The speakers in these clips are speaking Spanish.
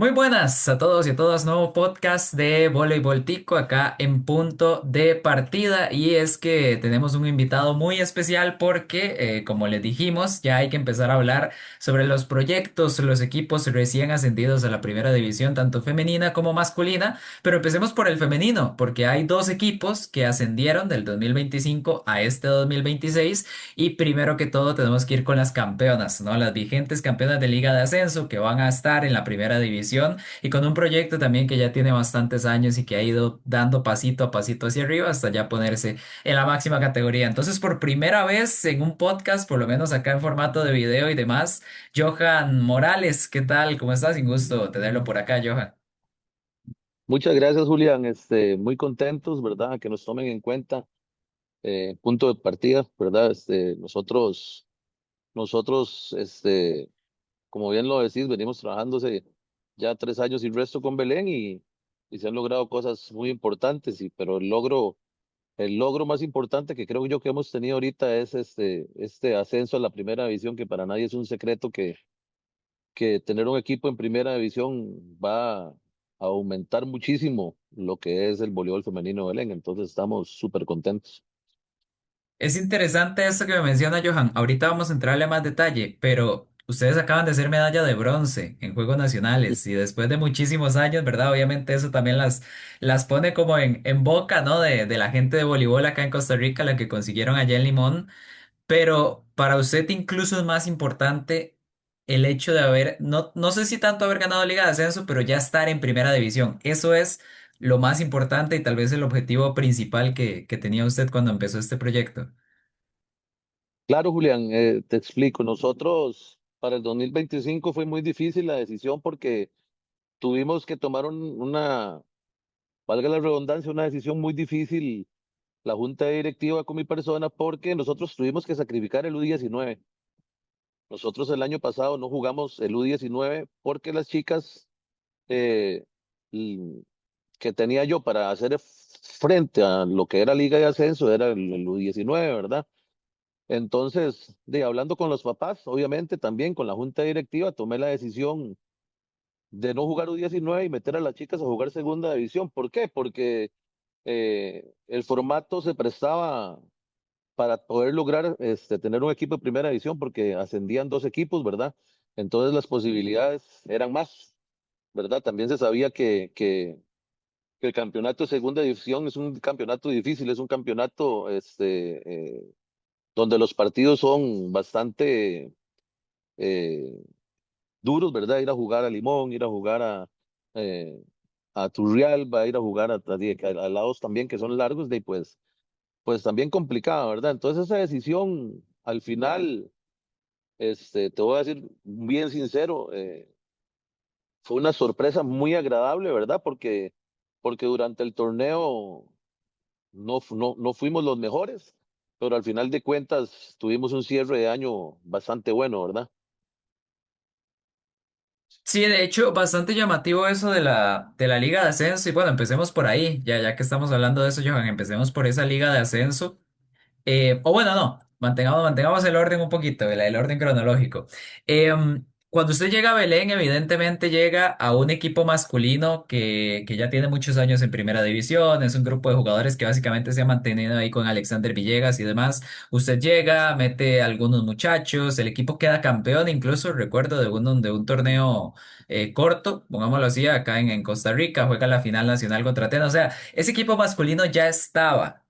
Muy buenas a todos y a todas, nuevo podcast de Voleibol Tico acá en punto de partida y es que tenemos un invitado muy especial porque como les dijimos ya hay que empezar a hablar sobre los proyectos, los equipos recién ascendidos a la primera división tanto femenina como masculina, pero empecemos por el femenino porque hay dos equipos que ascendieron del 2025 a este 2026 y primero que todo tenemos que ir con las campeonas, ¿no? Las vigentes campeonas de Liga de Ascenso que van a estar en la primera división y con un proyecto también que ya tiene bastantes años y que ha ido dando pasito a pasito hacia arriba hasta ya ponerse en la máxima categoría. Entonces, por primera vez en un podcast, por lo menos acá en formato de video y demás, Johan Morales, ¿qué tal? ¿Cómo estás? Sin gusto tenerlo por acá, Johan. Muchas gracias, Julián. Muy contentos, ¿verdad? Que nos tomen en cuenta punto de partida, ¿verdad? Nosotros, como bien lo decís, venimos trabajándose ya 3 años y resto con Belén y se han logrado cosas muy importantes, pero el logro más importante que creo yo que hemos tenido ahorita es este ascenso a la primera división, que para nadie es un secreto que tener un equipo en primera división va a aumentar muchísimo lo que es el voleibol femenino de Belén. Entonces estamos súper contentos. Es interesante esto que me menciona Johan. Ahorita vamos a entrarle a más detalle, pero ustedes acaban de ser medalla de bronce en Juegos Nacionales y después de muchísimos años, ¿verdad? Obviamente eso también las pone como en boca, ¿no? De la gente de voleibol acá en Costa Rica, la que consiguieron allá en Limón. Pero para usted incluso es más importante el hecho de haber, no sé si tanto haber ganado Liga de Ascenso, pero ya estar en primera división. Eso es lo más importante y tal vez el objetivo principal que tenía usted cuando empezó este proyecto. Claro, Julián, te explico. Nosotros para el 2025 fue muy difícil la decisión porque tuvimos que tomar valga la redundancia, una decisión muy difícil, la junta directiva con mi persona, porque nosotros tuvimos que sacrificar el U19. Nosotros el año pasado no jugamos el U19 porque las chicas eh, que tenía yo para hacer frente a lo que era Liga de Ascenso era el U19, ¿verdad? Entonces, hablando con los papás, obviamente también con la junta directiva, tomé la decisión de no jugar U19 y meter a las chicas a jugar segunda división. ¿Por qué? Porque el formato se prestaba para poder lograr tener un equipo de primera división porque ascendían dos equipos, ¿verdad? Entonces las posibilidades eran más, ¿verdad? También se sabía que el campeonato de segunda división es un campeonato difícil, es un campeonato donde los partidos son bastante eh, duros, ¿verdad? Ir a jugar a Limón, ir a jugar eh, a Turrialba, ir a jugar a lados también que son largos, pues también complicado, ¿verdad? Entonces esa decisión, al final, te voy a decir bien sincero, fue una sorpresa muy agradable, ¿verdad? Porque durante el torneo no fuimos los mejores, pero al final de cuentas tuvimos un cierre de año bastante bueno, ¿verdad? Sí, de hecho, bastante llamativo eso de la Liga de Ascenso. Y bueno, empecemos por ahí, ya que estamos hablando de eso, Johan, empecemos por esa Liga de Ascenso. O bueno, no, mantengamos el orden un poquito, el orden cronológico. Cuando usted llega a Belén, evidentemente llega a un equipo masculino que ya tiene muchos años en primera división, es un grupo de jugadores que básicamente se ha mantenido ahí con Alexander Villegas y demás. Usted llega, mete a algunos muchachos, el equipo queda campeón, incluso recuerdo de un torneo corto, pongámoslo así, acá en Costa Rica, juega la final nacional contra Atenas. O sea, ese equipo masculino ya estaba.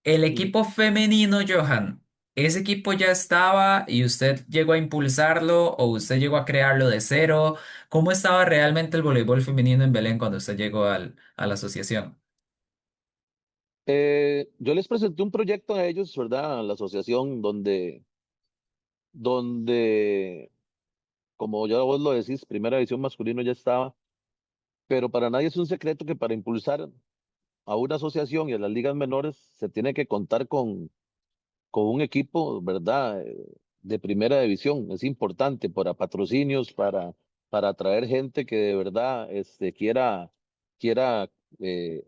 El Mm. equipo femenino, Johan, ¿ese equipo ya estaba y usted llegó a impulsarlo o usted llegó a crearlo de cero? ¿Cómo estaba realmente el voleibol femenino en Belén cuando usted llegó a la asociación? Yo les presenté un proyecto a ellos, ¿verdad? A la asociación donde, como ya vos lo decís, primera división masculino ya estaba, pero para nadie es un secreto que para impulsar a una asociación y a las ligas menores se tiene que contar con un equipo, ¿verdad? De primera división. Es importante para patrocinios, para atraer gente que de verdad quiera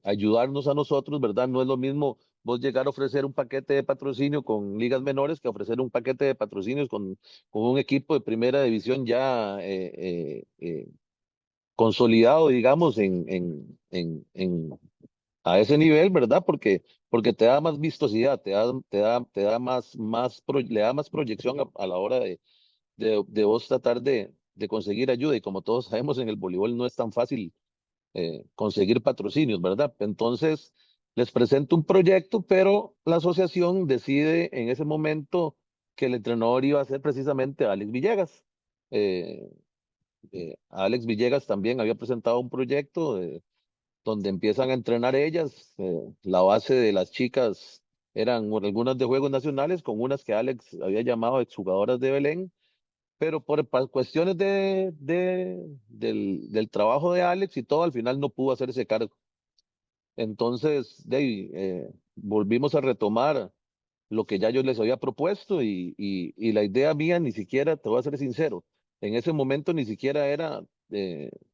ayudarnos a nosotros, ¿verdad? No es lo mismo vos llegar a ofrecer un paquete de patrocinio con ligas menores que ofrecer un paquete de patrocinios con un equipo de primera división ya consolidado, digamos, a ese nivel, ¿verdad? Porque te da más vistosidad, te da le da más proyección a la hora de vos tratar de conseguir ayuda. Y como todos sabemos, en el voleibol no es tan fácil conseguir patrocinios, ¿verdad? Entonces, les presento un proyecto, pero la asociación decide en ese momento que el entrenador iba a ser precisamente Alex Villegas. Eh, Alex Villegas también había presentado un proyecto donde empiezan a entrenar ellas. La base de las chicas eran algunas de Juegos Nacionales, con unas que Alex había llamado exjugadoras de Belén, pero por cuestiones del trabajo de Alex y todo, al final no pudo hacerse cargo. Entonces, volvimos a retomar lo que ya yo les había propuesto y la idea mía ni siquiera, te voy a ser sincero, en ese momento ni siquiera era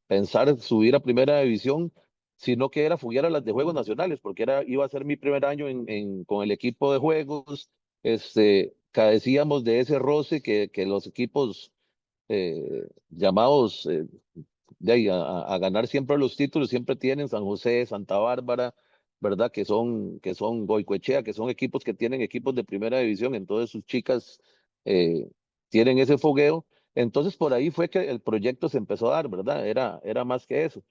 pensar subir a primera división, sino que era fuguear a las de Juegos Nacionales, porque iba a ser mi primer año con el equipo de Juegos. Carecíamos de ese roce que los equipos llamados a ganar siempre los títulos, siempre tienen San José, Santa Bárbara, ¿verdad? Que son Goicoechea, que son equipos que tienen equipos de primera división, entonces sus chicas eh, tienen ese fogueo. Entonces por ahí fue que el proyecto se empezó a dar, ¿verdad? Era más que eso.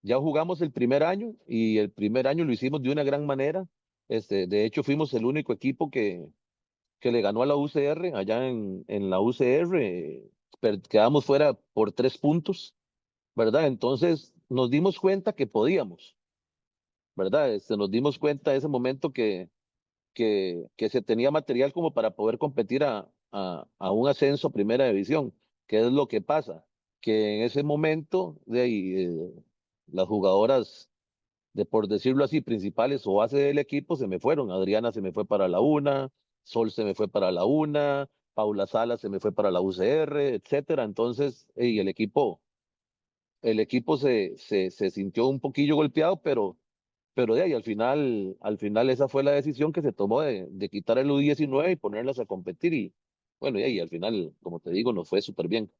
Ya jugamos el primer año y el primer año lo hicimos de una gran manera. De hecho, fuimos el único equipo que le ganó a la UCR allá en la UCR. Quedamos fuera por 3 puntos, ¿verdad? Entonces nos dimos cuenta que podíamos, ¿verdad? Nos dimos cuenta en ese momento que se tenía material como para poder competir a un ascenso a primera división. ¿Qué es lo que pasa? Que en ese momento las jugadoras por decirlo así, principales o base del equipo se me fueron. Adriana se me fue para la una, Sol se me fue para la una, Paula Sala se me fue para la UCR, etcétera. Entonces, el equipo se sintió un poquillo golpeado, pero de ahí al final esa fue la decisión que se tomó de quitar el U19 y ponerlas a competir. Y bueno, y ahí al final, como te digo, nos fue súper bien.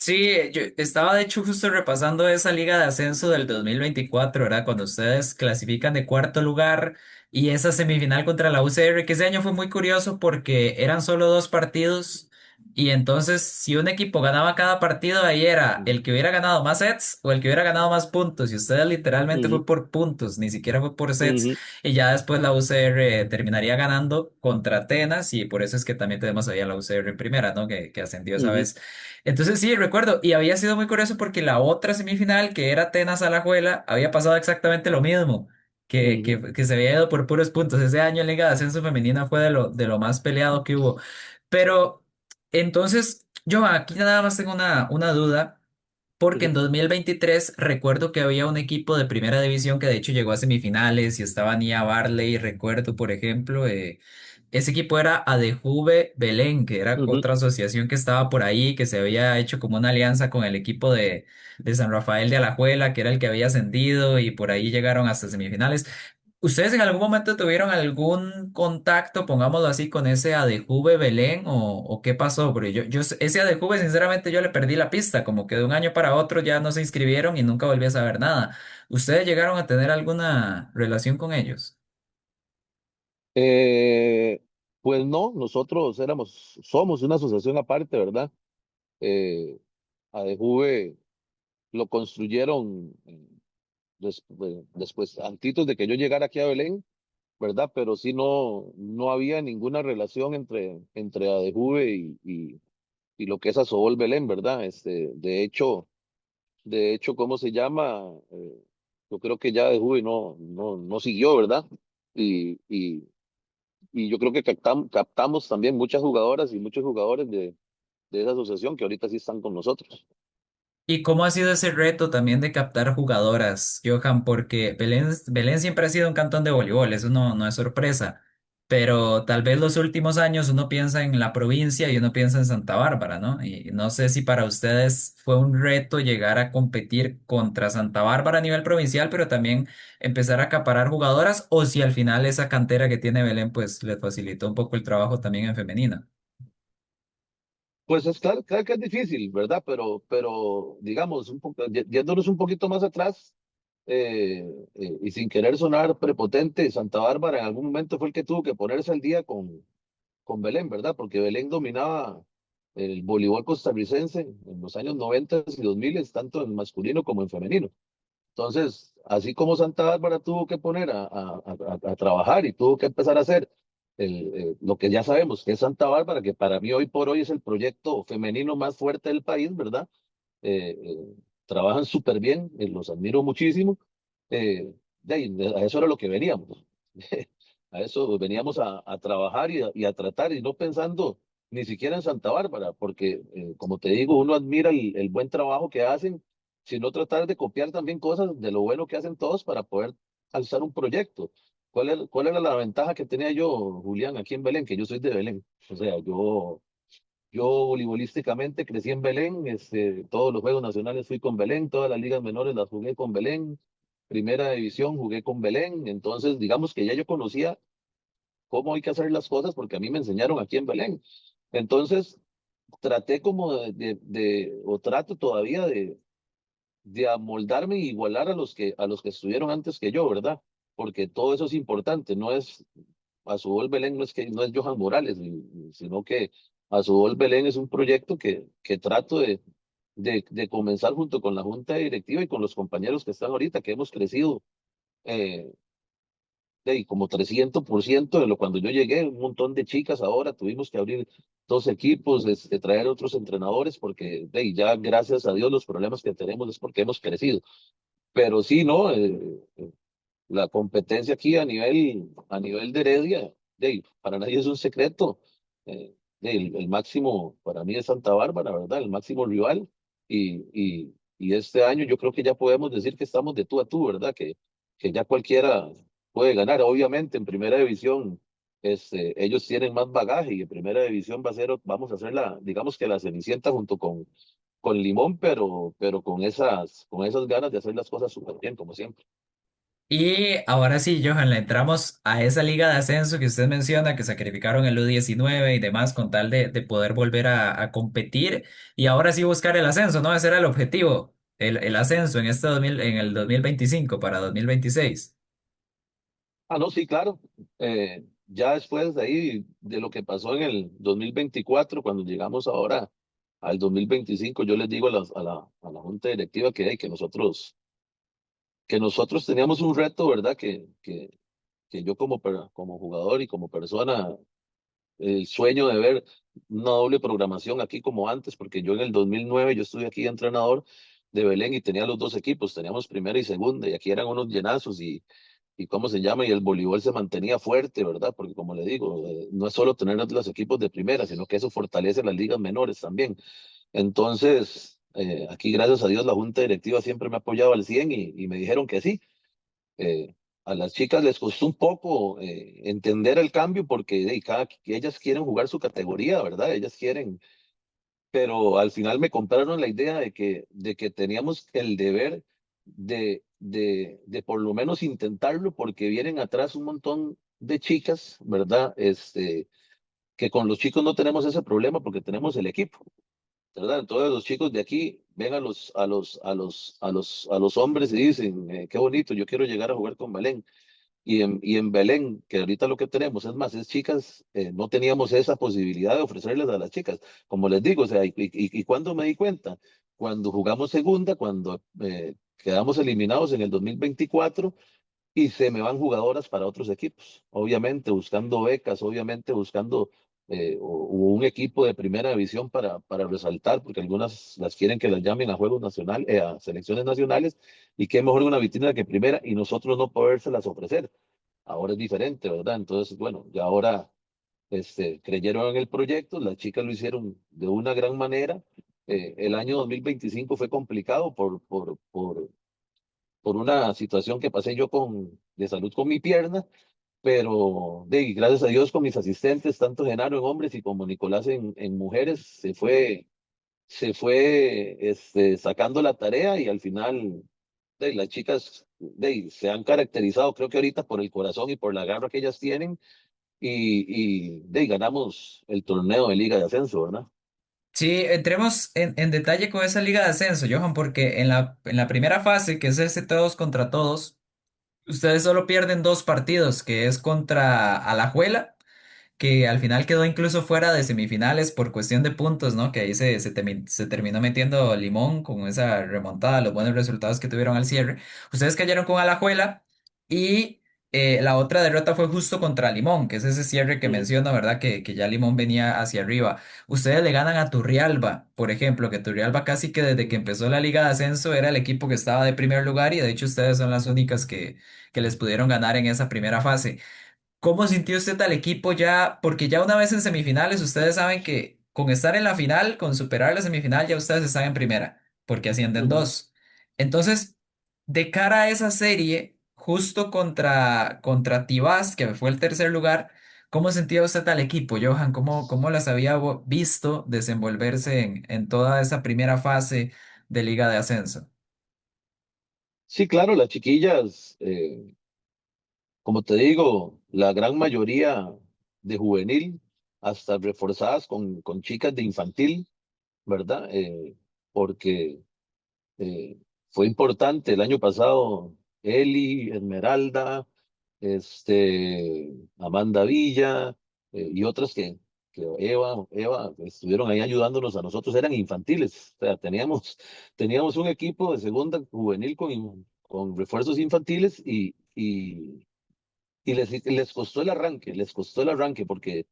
Sí, yo estaba de hecho justo repasando esa liga de ascenso del 2024, ¿verdad? Cuando ustedes clasifican de cuarto lugar y esa semifinal contra la UCR, que ese año fue muy curioso porque eran solo dos partidos y entonces si un equipo ganaba cada partido, ahí era el que hubiera ganado más sets o el que hubiera ganado más puntos y ustedes literalmente Ujú, fue por puntos, ni siquiera fue por sets ujú, y ya después la UCR terminaría ganando contra Atenas y por eso es que también tenemos ahí a la UCR en primera, ¿no? Que ascendió esa ujú, vez. Entonces sí, recuerdo, y había sido muy curioso porque la otra semifinal, que era Atenas Alajuela, había pasado exactamente lo mismo, ujú, que se había ido por puros puntos. Ese año en Liga de Ascenso Femenina fue de lo más peleado que hubo. Pero entonces, yo aquí nada más tengo una duda. Porque en ujú, 2023 recuerdo que había un equipo de primera división que de hecho llegó a semifinales y estaba Nia Barley, recuerdo por ejemplo, ese equipo era Adejuve Belén, que era ujú. otra asociación que estaba por ahí, que se había hecho como una alianza con el equipo de San Rafael de Alajuela, que era el que había ascendido y por ahí llegaron hasta semifinales. ¿Ustedes en algún momento tuvieron algún contacto, pongámoslo así, con ese Adejuve Belén o qué pasó? Porque ese Adejuve, sinceramente, yo le perdí la pista, como que de un año para otro ya no se inscribieron y nunca volví a saber nada. ¿Ustedes llegaron a tener alguna relación con ellos? Eh, pues no, nosotros somos una asociación aparte, ¿verdad? ADJuve lo construyeron después, antitos de que yo llegara aquí a Belén, ¿verdad? Pero sí no había ninguna relación entre ADJuve y lo que es Asobol Belén, ¿verdad? De hecho, ¿cómo se llama? Yo creo que ya ADJuve no siguió, ¿verdad? Y, y, y yo creo que captamos también muchas jugadoras y muchos jugadores de esa asociación que ahorita sí están con nosotros. ¿Y cómo ha sido ese reto también de captar jugadoras, Johan? Porque Belén siempre ha sido un cantón de voleibol, eso no es sorpresa. Pero tal vez los últimos años uno piensa en la provincia y uno piensa en Santa Bárbara, ¿no? Y no sé si para ustedes fue un reto llegar a competir contra Santa Bárbara a nivel provincial, pero también empezar a acaparar jugadoras, o si al final esa cantera que tiene Belén, pues les facilitó un poco el trabajo también en femenina. Pues es claro, claro que es difícil, ¿verdad? Pero digamos, yéndonos un poquito más atrás, y sin querer sonar prepotente, Santa Bárbara en algún momento fue el que tuvo que ponerse al día con Belén, ¿verdad? Porque Belén dominaba el voleibol costarricense en los años 90 y 2000, tanto en masculino como en femenino. Entonces, así como Santa Bárbara tuvo que poner a trabajar y tuvo que empezar a hacer lo que ya sabemos que es Santa Bárbara, que para mí hoy por hoy es el proyecto femenino más fuerte del país, ¿verdad? Trabajan súper bien, los admiro muchísimo. De ahí, a eso era lo que veníamos. A eso veníamos a trabajar y a tratar, y no pensando ni siquiera en Santa Bárbara, porque, como te digo, uno admira el buen trabajo que hacen, sino tratar de copiar también cosas de lo bueno que hacen todos para poder alzar un proyecto. ¿Cuál era la ventaja que tenía yo, Julián, aquí en Belén? Que yo soy de Belén. O sea, yo voleibolísticamente crecí en Belén, todos los Juegos Nacionales fui con Belén, todas las ligas menores las jugué con Belén, primera división jugué con Belén, entonces digamos que ya yo conocía cómo hay que hacer las cosas porque a mí me enseñaron aquí en Belén. Entonces traté como o trato todavía de amoldarme y igualar a los que estuvieron antes que yo, ¿verdad? Porque todo eso es importante, no es Azul Belén, no es Johan Morales, sino que Azul Belén es un proyecto que trato de comenzar junto con la junta directiva y con los compañeros que están ahorita, que hemos crecido, eh, como 300% de lo cuando yo llegué, un montón de chicas ahora, tuvimos que abrir dos equipos, traer otros entrenadores, porque ya gracias a Dios los problemas que tenemos es porque hemos crecido. Pero sí, ¿no? La competencia aquí a nivel de Heredia, para nadie es un secreto. El máximo para mí es Santa Bárbara, ¿verdad? El máximo rival. Y este año yo creo que ya podemos decir que estamos de tú a tú, ¿verdad? Que ya cualquiera puede ganar. Obviamente en primera división, ellos tienen más bagaje y en primera división vamos a hacer digamos que la Cenicienta junto con Limón, pero con esas ganas de hacer las cosas súper bien, como siempre. Y ahora sí, Johan, le entramos a esa liga de ascenso que usted menciona, que sacrificaron el U19 y demás con tal de poder volver a competir y ahora sí buscar el ascenso, ¿no? Ese era el objetivo, el ascenso en en el 2025 para 2026. Ah, no, sí, claro. Ya después de ahí, de lo que pasó en el 2024, cuando llegamos ahora al 2025, yo les digo a la junta directiva que nosotros teníamos un reto, ¿verdad? Que yo como jugador y como persona, el sueño de ver una doble programación aquí como antes, porque yo en el 2009 yo estuve aquí de entrenador de Belén y tenía los dos equipos, teníamos primera y segunda, y aquí eran unos llenazos y cómo se llama, y el voleibol se mantenía fuerte, ¿verdad? Porque como le digo, no es solo tener los equipos de primera, sino que eso fortalece las ligas menores también. Entonces, aquí gracias a Dios la junta directiva siempre me ha apoyado al 100 y me dijeron que sí. A las chicas les costó un poco entender el cambio porque ellas quieren jugar su categoría, ¿verdad? Ellas quieren, pero al final me compraron la idea de que teníamos el deber de por lo menos intentarlo porque vienen atrás un montón de chicas, ¿verdad? Que con los chicos no tenemos ese problema porque tenemos el equipo, ¿verdad? Entonces los chicos de aquí ven a los hombres y dicen, qué bonito, yo quiero llegar a jugar con Belén. Y en Belén, que ahorita lo que tenemos es más, es chicas, no teníamos esa posibilidad de ofrecerles a las chicas. Como les digo, o sea, y cuando me di cuenta, cuando jugamos segunda, cuando quedamos eliminados en el 2024 y se me van jugadoras para otros equipos, obviamente buscando becas, obviamente buscando o un equipo de primera división para resaltar, porque algunas las quieren que las llamen a juegos nacionales, a selecciones nacionales, y qué mejor una vitrina que primera y nosotros no podérselas ofrecer. Ahora es diferente, ¿verdad? Entonces, bueno, ya ahora creyeron en el proyecto, las chicas lo hicieron de una gran manera. El año 2025 fue complicado por una situación que pasé yo de salud con mi pierna, pero gracias a Dios con mis asistentes, tanto Genaro en hombres y como Nicolás en mujeres, se fue sacando la tarea y al final las chicas se han caracterizado, creo que ahorita por el corazón y por la garra que ellas tienen y ganamos el torneo de Liga de Ascenso, ¿verdad? Sí, entremos en detalle con esa liga de ascenso, Johan, porque en la primera fase, que es ese todos contra todos, ustedes solo pierden dos partidos, que es contra Alajuela, que al final quedó incluso fuera de semifinales por cuestión de puntos, ¿no? Que ahí se terminó metiendo Limón con esa remontada, los buenos resultados que tuvieron al cierre. Ustedes cayeron con Alajuela y la otra derrota fue justo contra Limón, que es ese cierre que Ujú, menciono, ¿verdad? Que ya Limón venía hacia arriba. Ustedes le ganan a Turrialba, por ejemplo, que Turrialba casi que desde que empezó la Liga de Ascenso era el equipo que estaba de primer lugar y de hecho ustedes son las únicas que les pudieron ganar en esa primera fase. ¿Cómo sintió usted al equipo ya? Porque ya una vez en semifinales, ustedes saben que con estar en la final, con superar la semifinal, ya ustedes están en primera, porque ascienden ujú. dos. Entonces, de cara a esa serie, justo contra Tibás, que fue el tercer lugar, ¿cómo sentía usted al equipo, Johan? ¿Cómo las había visto desenvolverse en toda esa primera fase de Liga de Ascenso? Sí, claro, las chiquillas, como te digo, la gran mayoría de juvenil, hasta reforzadas con chicas de infantil, ¿verdad? Porque eh, fue importante el año pasado, Eli, Esmeralda, Amanda Villa, y otras que Eva, estuvieron ahí ayudándonos a nosotros, eran infantiles, o sea, teníamos un equipo de segunda juvenil con refuerzos infantiles y les costó el arranque, les costó el arranque, porque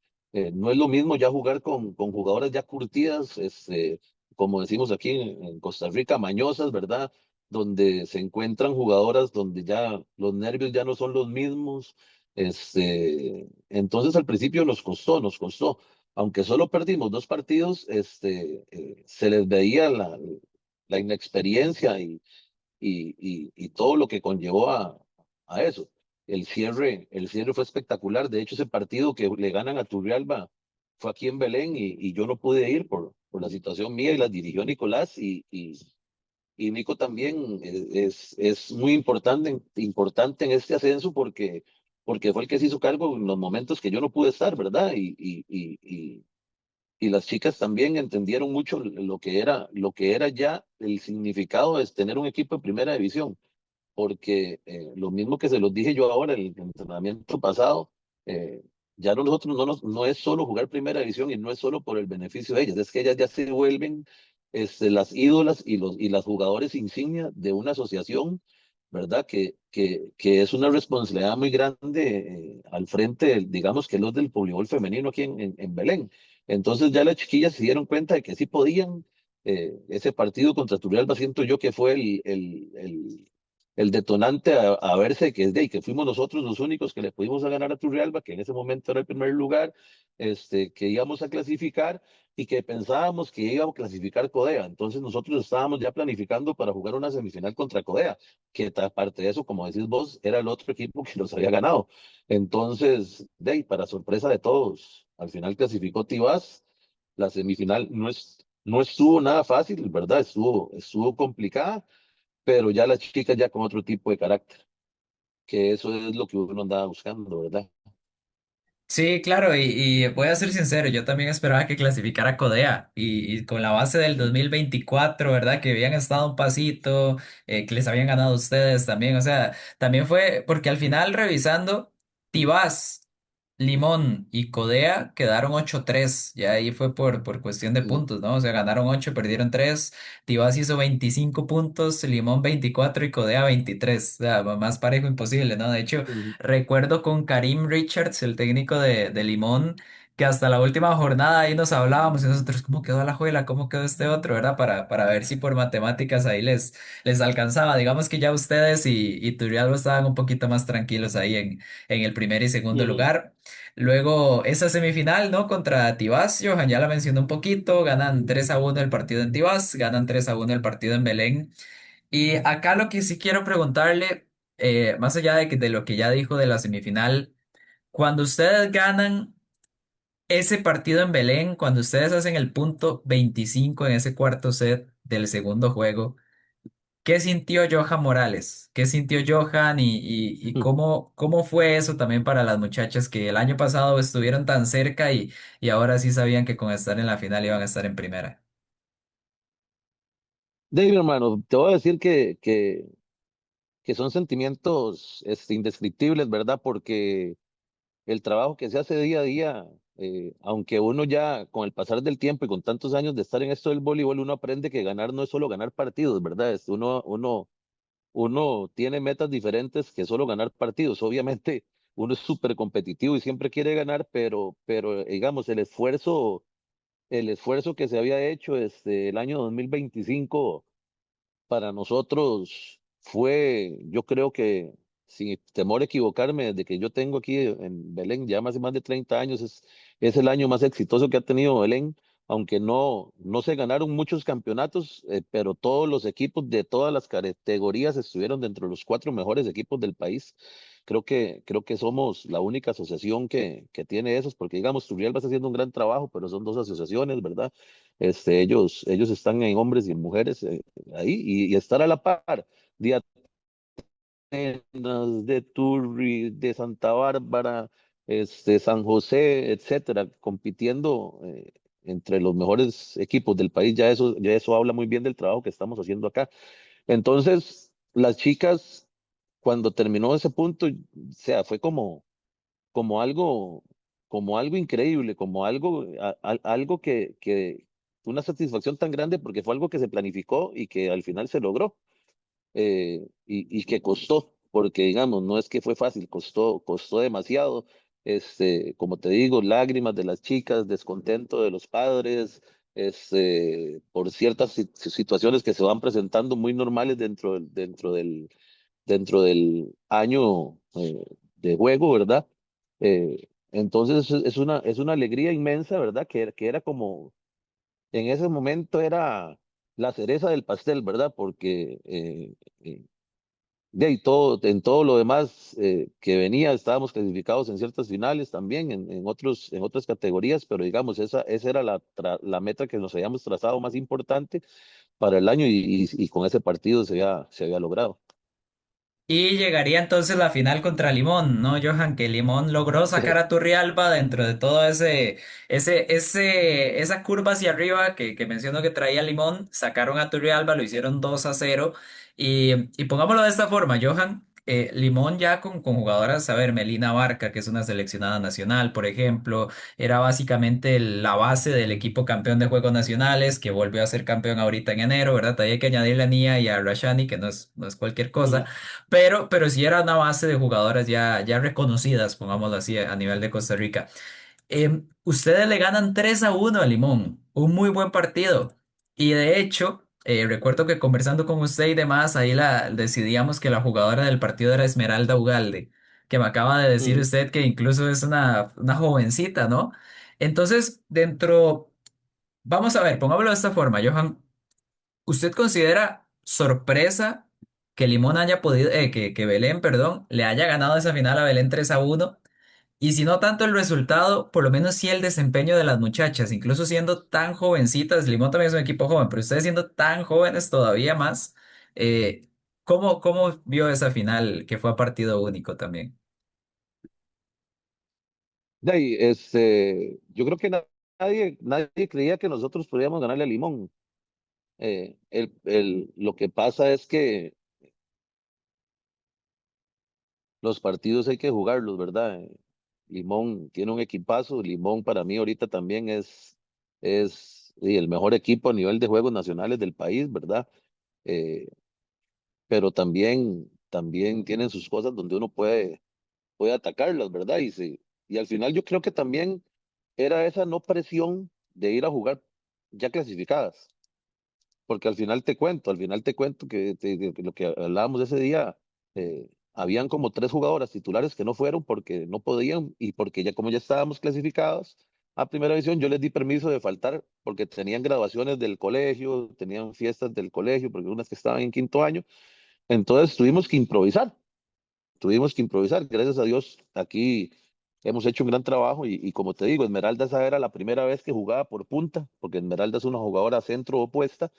no es lo mismo ya jugar con jugadoras ya curtidas, como decimos aquí en Costa Rica, mañosas, ¿verdad? Donde se encuentran jugadoras donde ya los nervios ya no son los mismos. Entonces al principio nos costó. Aunque solo perdimos dos partidos, se les veía la inexperiencia y todo lo que conllevó a eso. El cierre fue espectacular. De hecho, ese partido que le ganan a Turrialba fue aquí en Belén y yo no pude ir por la situación mía y la dirigió Nicolás y Nico también es muy importante en este ascenso porque fue el que se hizo cargo en los momentos que yo no pude estar, ¿verdad? Y las chicas también entendieron mucho lo que era ya el significado de tener un equipo en primera división porque lo mismo que se los dije yo ahora en el entrenamiento pasado, eh, ya nosotros no es solo jugar primera división y no es solo por el beneficio de ellas, es que ellas ya se vuelven las ídolas y las jugadores insignia de una asociación, ¿verdad? Que es una responsabilidad muy grande al frente, digamos que los del voleibol femenino aquí en Belén. Entonces ya las chiquillas se dieron cuenta de que sí podían. Ese partido contra Turrialba siento yo que fue el detonante a verse que es de ahí, que fuimos nosotros los únicos que le pudimos a ganar a Turrialba, que en ese momento era el primer lugar, que íbamos a clasificar y que pensábamos que íbamos a clasificar Codea. Entonces nosotros estábamos ya planificando para jugar una semifinal contra Codea, que aparte de eso, como decís vos, era el otro equipo que nos había ganado. Entonces, de ahí, para sorpresa de todos, al final clasificó Tibás. La semifinal no estuvo nada fácil, ¿verdad? Estuvo complicada, pero ya las chicas ya con otro tipo de carácter, que eso es lo que uno andaba buscando, ¿verdad? Sí, claro, y voy a ser sincero, yo también esperaba que clasificara Codea y con la base del 2024, ¿verdad? Que habían estado un pasito, que les habían ganado ustedes también, o sea, también fue porque al final revisando, Tibás, Limón y Codea quedaron 8-3, ya ahí fue por cuestión de Ujú, puntos, ¿no? O sea, ganaron 8, perdieron 3, Tibás hizo 25 puntos, Limón 24 y Codea 23, o sea, más parejo imposible, ¿no? De hecho... ujú, Recuerdo con Karim Richards, el técnico de Limón, que hasta la última jornada ahí nos hablábamos y nosotros, ¿cómo quedó la juela? ¿Cómo quedó este otro? ¿Verdad? Para ver si por matemáticas ahí les alcanzaba. Digamos que ya ustedes y Turrialba estaban un poquito más tranquilos ahí en el primer y segundo ujú, lugar. Luego, esa semifinal, ¿no? Contra Tibás, Johan ya la mencionó un poquito, ganan 3-1 el partido en Tibás, ganan 3-1 el partido en Belén. Y acá lo que sí quiero preguntarle, más allá de lo que ya dijo de la semifinal, cuando ustedes ganan ese partido en Belén, cuando ustedes hacen el punto 25 en ese cuarto set del segundo juego, ¿Qué sintió Johan Morales? ¿Qué sintió Johan y cómo fue eso también para las muchachas que el año pasado estuvieron tan cerca y ahora sí sabían que con estar en la final iban a estar en primera? David, hermano, te voy a decir que son sentimientos indescriptibles, ¿verdad? Porque el trabajo que se hace día a día, aunque uno ya con el pasar del tiempo y con tantos años de estar en esto del voleibol, uno aprende que ganar no es solo ganar partidos, ¿verdad? Uno tiene metas diferentes que solo ganar partidos. Obviamente, uno es súper competitivo y siempre quiere ganar, pero digamos, el esfuerzo que se había hecho desde el año 2025 para nosotros fue, yo creo que, sin temor a equivocarme, desde que yo tengo aquí en Belén, ya más de 30 años, es el año más exitoso que ha tenido Belén, aunque no se ganaron muchos campeonatos, pero todos los equipos de todas las categorías estuvieron dentro de los cuatro mejores equipos del país. Creo que somos la única asociación que tiene esos, porque digamos, Turrialba está haciendo un gran trabajo, pero son dos asociaciones, ¿verdad? Ellos están en hombres y en mujeres, ahí y estar a la par de Atenas, de Turri, de Santa Bárbara, San José, etcétera, compitiendo entre los mejores equipos del país, ya eso habla muy bien del trabajo que estamos haciendo acá. Entonces, las chicas, cuando terminó ese punto, o sea, fue como algo, como algo increíble, como algo una satisfacción tan grande porque fue algo que se planificó y que al final se logró, y que costó, porque digamos, no es que fue fácil, costó demasiado. Como te digo, lágrimas de las chicas, descontento de los padres, por ciertas situaciones que se van presentando muy normales dentro del año de juego, ¿verdad? Entonces es una alegría inmensa, ¿verdad? Que era como, en ese momento era la cereza del pastel, ¿verdad? Porque de ahí en todo lo demás que venía, estábamos clasificados en ciertas finales también, en otras categorías, pero digamos, esa era la meta que nos habíamos trazado más importante para el año y con ese partido se había logrado. Y llegaría entonces la final contra Limón, ¿no, Johan? Que Limón logró sacar a Turrialba dentro de todo esa curva hacia arriba que menciono que traía Limón, sacaron a Turrialba, lo hicieron 2-0. Y pongámoslo de esta forma, Johan, Limón ya con jugadoras, a ver, Melina Barca, que es una seleccionada nacional, por ejemplo, era básicamente la base del equipo campeón de Juegos Nacionales, que volvió a ser campeón ahorita en enero, ¿verdad? Todavía hay que añadirle a Nia y a Rashani, que no es cualquier cosa. Ujú, Pero sí era una base de jugadoras ya reconocidas, pongámoslo así, a nivel de Costa Rica. Ustedes le ganan 3-1 a Limón, un muy buen partido. Y de hecho, recuerdo que conversando con usted y demás, ahí decidíamos que la jugadora del partido era Esmeralda Ugalde, que me acaba de decir ujú. usted que incluso es una jovencita, ¿no? Entonces, vamos a ver, pongámoslo de esta forma, Johan. ¿Usted considera sorpresa que Limón haya podido, que Belén, perdón, le haya ganado esa final a Belén 3-1? Y si no tanto el resultado, por lo menos sí el desempeño de las muchachas, incluso siendo tan jovencitas, Limón también es un equipo joven, pero ustedes siendo tan jóvenes todavía más, ¿cómo vio esa final que fue a partido único también? De ahí, yo creo que nadie creía que nosotros podíamos ganarle a Limón. Lo que pasa es que los partidos hay que jugarlos, ¿verdad? Limón tiene un equipazo. Limón para mí ahorita también es el mejor equipo a nivel de juegos nacionales del país, ¿verdad? Eh, pero también tienen sus cosas donde uno puede atacarlas, ¿verdad? Y al final yo creo que también era esa no presión de ir a jugar ya clasificadas, porque al final te cuento que lo que hablábamos ese día, habían como tres jugadoras titulares que no fueron porque no podían y porque ya como ya estábamos clasificados a primera división, yo les di permiso de faltar porque tenían graduaciones del colegio, tenían fiestas del colegio, porque unas que estaban en quinto año, entonces tuvimos que improvisar. Gracias a Dios, aquí hemos hecho un gran trabajo y como te digo, Esmeralda esa era la primera vez que jugaba por punta, porque Esmeralda es una jugadora centro opuesta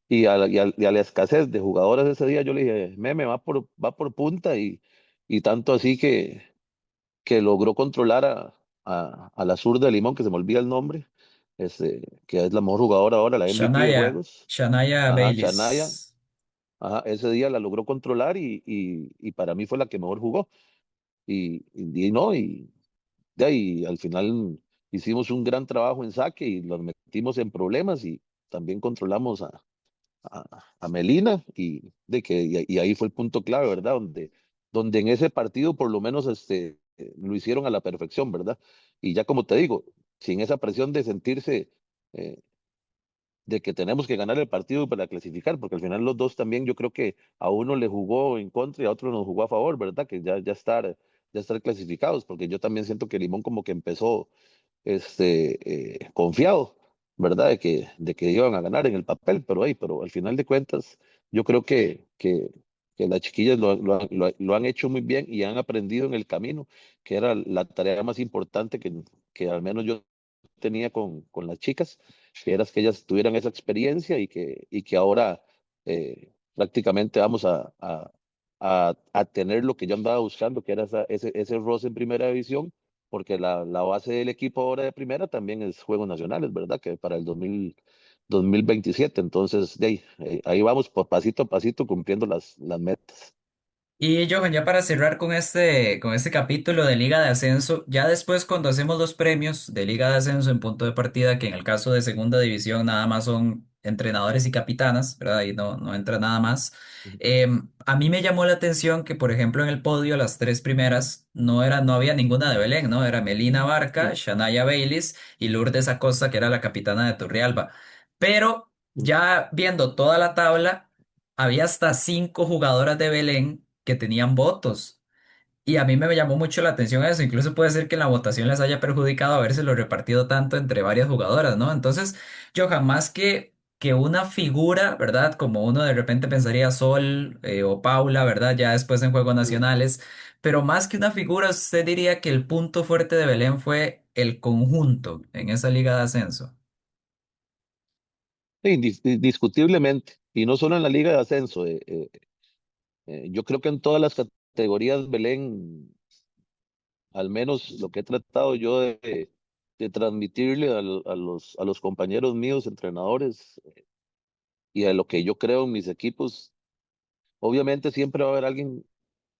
y a la escasez de jugadores ese día, yo le dije, Meme va por punta y tanto así que logró controlar a la zurda de Limón, que se me olvida el nombre, que es la mejor jugadora ahora, la MVP de Shania, juegos. Shania Ajá, Chanaya. Baylis. Ajá, ese día la logró controlar y para mí fue la que mejor jugó. Y no, de ahí al final hicimos un gran trabajo en saque y los metimos en problemas y también controlamos a Melina y ahí fue el punto clave, ¿verdad? Donde en ese partido por lo menos lo hicieron a la perfección, ¿verdad? Y ya como te digo, sin esa presión de sentirse eh, de que tenemos que ganar el partido para clasificar, porque al final los dos también yo creo que a uno le jugó en contra y a otro nos jugó a favor, ¿verdad? Que ya estar clasificados, porque yo también siento que Limón como que empezó confiado, ¿verdad? De que iban a ganar en el papel, pero al final de cuentas, yo creo que las chiquillas lo han hecho muy bien y han aprendido en el camino, que era la tarea más importante que al menos yo tenía con las chicas, que era que ellas tuvieran esa experiencia y que ahora prácticamente vamos a tener lo que yo andaba buscando, que era ese roce en primera división porque la base del equipo ahora de primera también es Juegos Nacionales, ¿verdad? Que para el 2027. Entonces, ahí vamos pasito a pasito cumpliendo las metas. Y Johan, ya para cerrar con este capítulo de Liga de Ascenso, ya después cuando hacemos los premios de Liga de Ascenso en punto de partida, que en el caso de Segunda División nada más son entrenadores y capitanas, ¿verdad? Y no entra nada más. Ujú, A mí me llamó la atención que, por ejemplo, en el podio las tres primeras no había ninguna de Belén, ¿no? Era Melina Barca, ujú, Shanaya Baylis y Lourdes Acosta, que era la capitana de Turrialba. Pero ujú. ya viendo toda la tabla, había hasta cinco jugadoras de Belén que tenían votos. Y a mí me llamó mucho la atención eso. Incluso puede ser que en la votación les haya perjudicado habérselo repartido tanto entre varias jugadoras, ¿no? Entonces, yo jamás que una figura, ¿verdad? Como uno de repente pensaría Sol o Paula, ¿verdad? Ya después en Juegos Mm. Nacionales. Pero más que una figura, usted diría que el punto fuerte de Belén fue el conjunto en esa liga de ascenso. Sí, indiscutiblemente. Y no solo en la Liga de Ascenso. Yo creo que en todas las categorías, Belén, al menos lo que he tratado yo de transmitirle a los compañeros míos, entrenadores, y a lo que yo creo en mis equipos, obviamente siempre va a haber alguien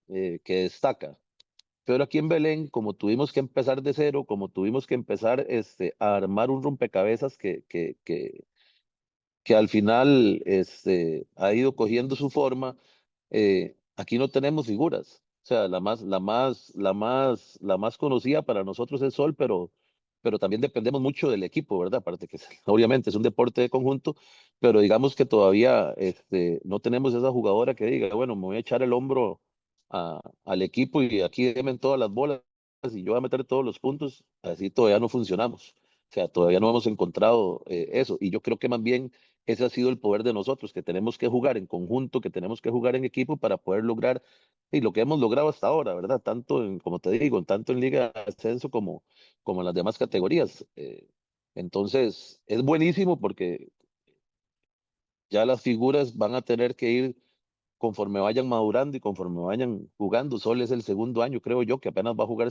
que destaca. Pero aquí en Belén, como tuvimos que empezar de cero, como tuvimos que empezar a armar un rompecabezas que al final ha ido cogiendo su forma, aquí no tenemos figuras. O sea, la más conocida para nosotros es Sol, pero también dependemos mucho del equipo, ¿verdad? Aparte que obviamente es un deporte de conjunto, pero digamos que todavía no tenemos esa jugadora que diga, bueno, me voy a echar el hombro al equipo y aquí denme todas las bolas y yo voy a meter todos los puntos. Así todavía no funcionamos. O sea, todavía no hemos encontrado eso. Y yo creo que más bien ese ha sido el poder de nosotros, que tenemos que jugar en conjunto, que tenemos que jugar en equipo para poder lograr y lo que hemos logrado hasta ahora, ¿verdad? Tanto como te digo, tanto en Liga de Ascenso como en las demás categorías. Entonces, es buenísimo porque ya las figuras van a tener que ir conforme vayan madurando y conforme vayan jugando. Sol es el segundo año, creo yo, que apenas va a jugar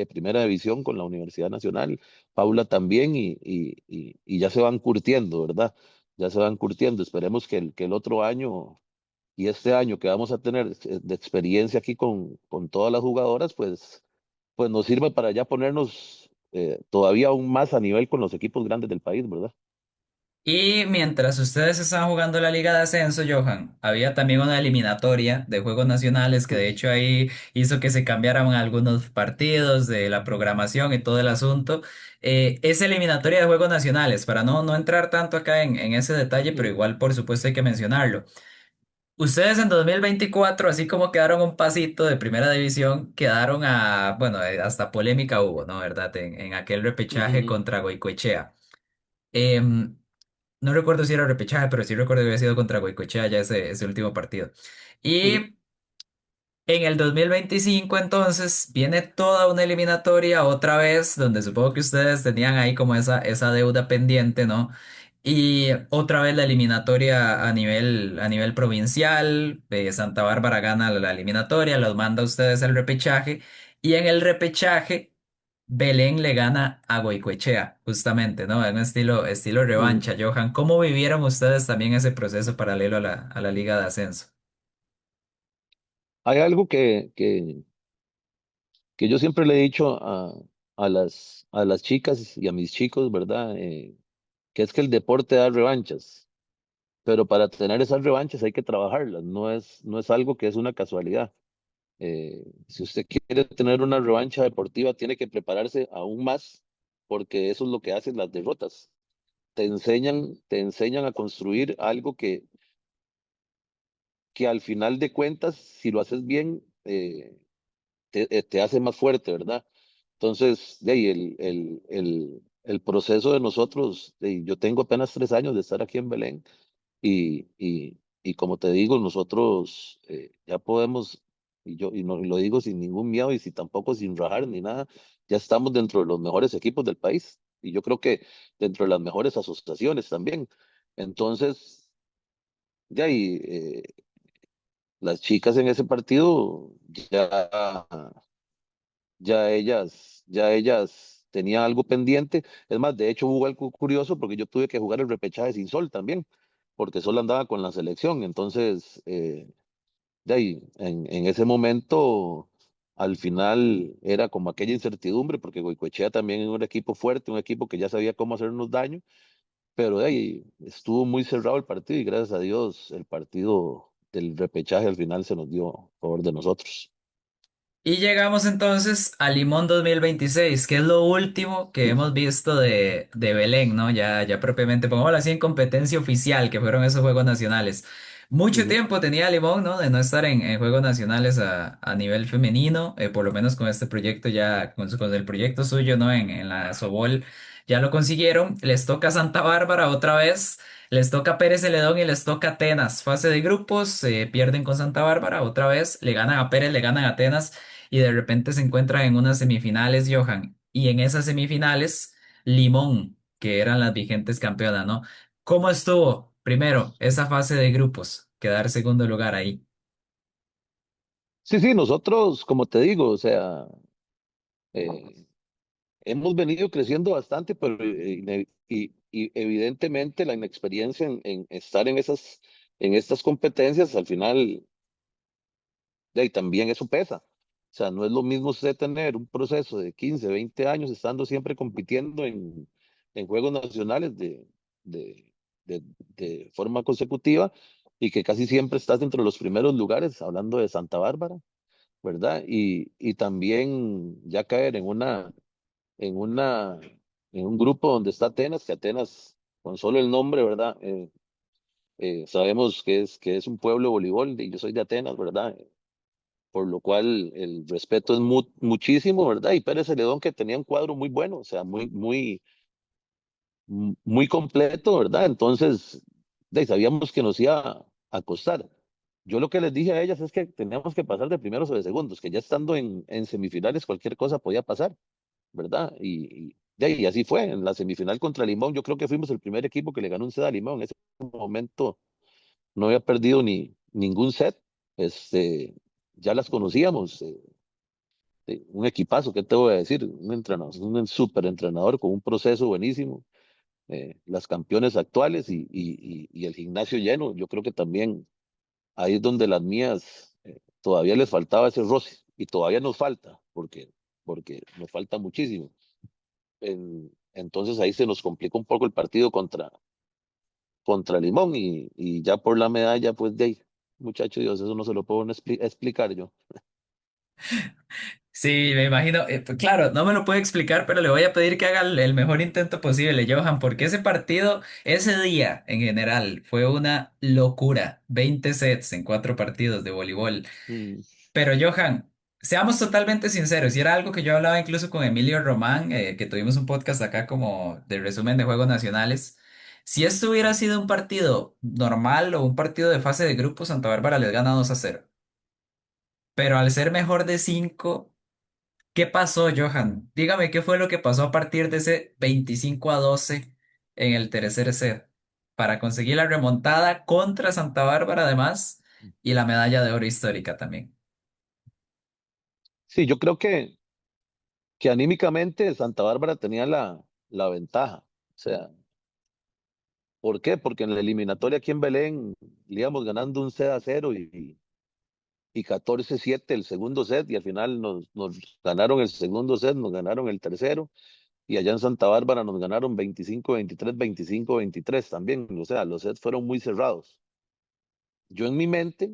primera división con la Universidad Nacional. Paula también y ya se van curtiendo, ¿verdad? Ya se van curtiendo. Esperemos que el otro año y este año que vamos a tener de experiencia aquí con todas las jugadoras, pues nos sirva para ya ponernos todavía aún más a nivel con los equipos grandes del país, ¿verdad? Y mientras ustedes estaban jugando la Liga de Ascenso, Johan, había también una eliminatoria de Juegos Nacionales que de hecho ahí hizo que se cambiaran algunos partidos de la programación y todo el asunto. Es eliminatoria de Juegos Nacionales, para no entrar tanto acá en ese detalle, pero Mm, igual por supuesto hay que mencionarlo. Ustedes en 2024, así como quedaron un pasito de primera división, quedaron bueno, hasta polémica hubo, ¿no? ¿Verdad? En aquel repechaje ujú, contra Goicoechea. Em, no recuerdo si era repechaje, pero sí recuerdo que había sido contra Goicoechea ya ese último partido. ujú, Y en el 2025 entonces viene toda una eliminatoria otra vez, donde supongo que ustedes tenían ahí como esa deuda pendiente, ¿no? Y otra vez la eliminatoria a nivel provincial, Santa Bárbara gana la eliminatoria, los manda a ustedes al repechaje, y en el repechaje Belén le gana a Goicoechea, justamente, ¿no? En un estilo Mm. revancha. Johan, ¿cómo vivieron ustedes también ese proceso paralelo a a la Liga de Ascenso? Hay algo que yo siempre le he dicho a las chicas y a mis chicos, ¿verdad? Que es que el deporte da revanchas, pero para tener esas revanchas hay que trabajarlas, no es algo que es una casualidad. Si usted quiere tener una revancha deportiva, tiene que prepararse aún más, porque eso es lo que hacen las derrotas. Te enseñan a construir algo que al final de cuentas, si lo haces bien, te hace más fuerte, ¿verdad? Entonces, de ahí el proceso de nosotros, yo tengo apenas 3 años de estar aquí en Belén y como te digo, nosotros ya podemos, y lo digo sin ningún miedo y si tampoco sin rajar ni nada, ya estamos dentro de los mejores equipos del país y yo creo que dentro de las mejores asociaciones también. Entonces, de ahí, las chicas en ese partido ya ya ellas tenían algo pendiente. Es más, de hecho hubo algo curioso porque yo tuve que jugar el repechaje sin Sol también, porque Sol andaba con la selección. Entonces, de ahí, en ese momento, al final era como aquella incertidumbre, porque Goicoechea también es un equipo fuerte, un equipo que ya sabía cómo hacernos daño, pero de ahí estuvo muy cerrado el partido y gracias a Dios el partido del repechaje al final se nos dio a favor de nosotros. Y llegamos entonces a Limón 2026, que es lo último que hemos visto de Belén, ¿no? Ya propiamente, pongámoslo así, en competencia oficial, que fueron esos Juegos Nacionales. Mucho Ujú. tiempo tenía Limón, ¿no? De no estar en Juegos Nacionales a nivel femenino, por lo menos con este proyecto ya, con el proyecto suyo, ¿no? En la Sobol ya lo consiguieron. Les toca Santa Bárbara otra vez. Les toca Pérez Celedón y les toca Atenas. Fase de grupos, pierden con Santa Bárbara otra vez. Le ganan a Pérez, le ganan a Atenas y de repente se encuentran en unas semifinales, Johan, y en esas semifinales, Limón, que eran las vigentes campeonas, ¿no? ¿Cómo estuvo, primero, esa fase de grupos, quedar segundo lugar ahí? Sí, sí, nosotros, como te digo, o sea, eh, hemos venido creciendo bastante, pero y evidentemente la inexperiencia en estar en estas competencias, al final, de ahí también eso pesa. O sea, no es lo mismo usted tener un proceso de 15 20 años estando siempre compitiendo en juegos nacionales de, de forma consecutiva y que casi siempre estás entre los primeros lugares, hablando de Santa Bárbara, ¿verdad? Y también ya caer en una, en un grupo donde está Atenas, que Atenas, con solo el nombre, ¿verdad? Sabemos que es un pueblo de voleibol y yo soy de Atenas, ¿verdad? Por lo cual el respeto es muchísimo, ¿verdad? Y Pérez Celedón que tenía un cuadro muy bueno, o sea, muy completo, ¿verdad? Entonces, de ahí sabíamos que nos iba a costar. Yo lo que les dije a ellas es que teníamos que pasar de primeros o de segundos, que ya estando en semifinales cualquier cosa podía pasar, ¿verdad? De ahí así fue. En la semifinal contra Limón, yo creo que fuimos el primer equipo que le ganó un set a Limón. En ese momento no había perdido ni ningún set. Este, ya las conocíamos. Un equipazo, ¿qué te voy a decir? Un entrenador, un súper entrenador con un proceso buenísimo. Las campeones actuales y el gimnasio lleno. Yo creo que también ahí es donde las mías todavía les faltaba ese roce y todavía nos falta, porque nos falta muchísimo. Entonces ahí se nos complica un poco el partido contra Limón y ya por la medalla, pues de ahí, muchacho Dios, eso no se lo puedo explicar yo. Sí, me imagino. Pues claro, no me lo puede explicar, pero le voy a pedir que haga el mejor intento posible, Johan, porque ese partido, ese día en general, fue una locura. 20 sets en 4 partidos de voleibol. Mm. Pero Johan, seamos totalmente sinceros, y era algo que yo hablaba incluso con Emilio Román, que tuvimos un podcast acá como de resumen de juegos nacionales. Si esto hubiera sido un partido normal o un partido de fase de grupo, Santa Bárbara les gana 2-0. Pero al ser mejor de 5, ¿qué pasó, Johan? Dígame qué fue lo que pasó a partir de ese 25-12 en el tercer set. para conseguir la remontada contra Santa Bárbara además y la medalla de oro histórica también. Sí, yo creo que anímicamente Santa Bárbara tenía la ventaja. O sea, ¿por qué? Porque en la eliminatoria aquí en Belén le íbamos ganando un 0-0 y 14-7 el segundo set y al final nos ganaron el segundo set, nos ganaron el tercero y allá en Santa Bárbara nos ganaron 25-23, 25-23 también. O sea, los sets fueron muy cerrados. Yo en mi mente,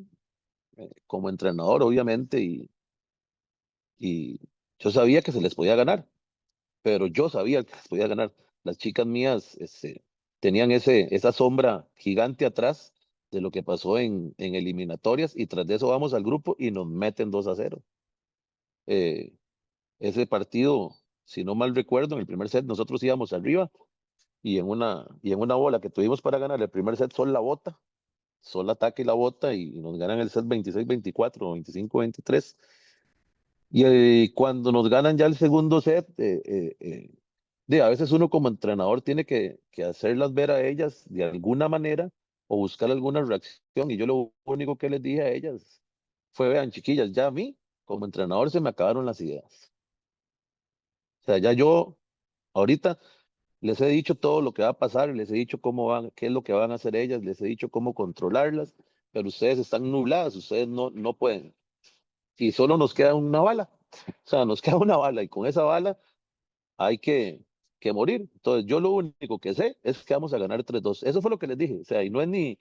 como entrenador obviamente, y yo sabía que se les podía ganar, pero yo sabía que les podía ganar. Las chicas mías tenían esa sombra gigante atrás de lo que pasó en eliminatorias y tras de eso vamos al grupo y nos meten 2-0. Eh, Ese partido, si no mal recuerdo, en el primer set nosotros íbamos arriba y en una bola que tuvimos para ganar el primer set, Sol la bota, Sol ataca y la bota y nos ganan el set 26-24 o 25-23. Y cuando nos ganan ya el segundo set, a veces uno como entrenador tiene que hacerlas ver a ellas de alguna manera o buscar alguna reacción. Y yo lo único que les dije a ellas fue, vean, chiquillas, ya a mí como entrenador se me acabaron las ideas. O sea, ya yo ahorita les he dicho todo lo que va a pasar, les he dicho cómo van, qué es lo que van a hacer ellas, les he dicho cómo controlarlas, pero ustedes están nubladas, ustedes no pueden. Y solo nos queda una bala. O sea, nos queda una bala y con esa bala hay que morir. Entonces, yo lo único que sé es que vamos a ganar 3-2. Eso fue lo que les dije. O sea, y no es ni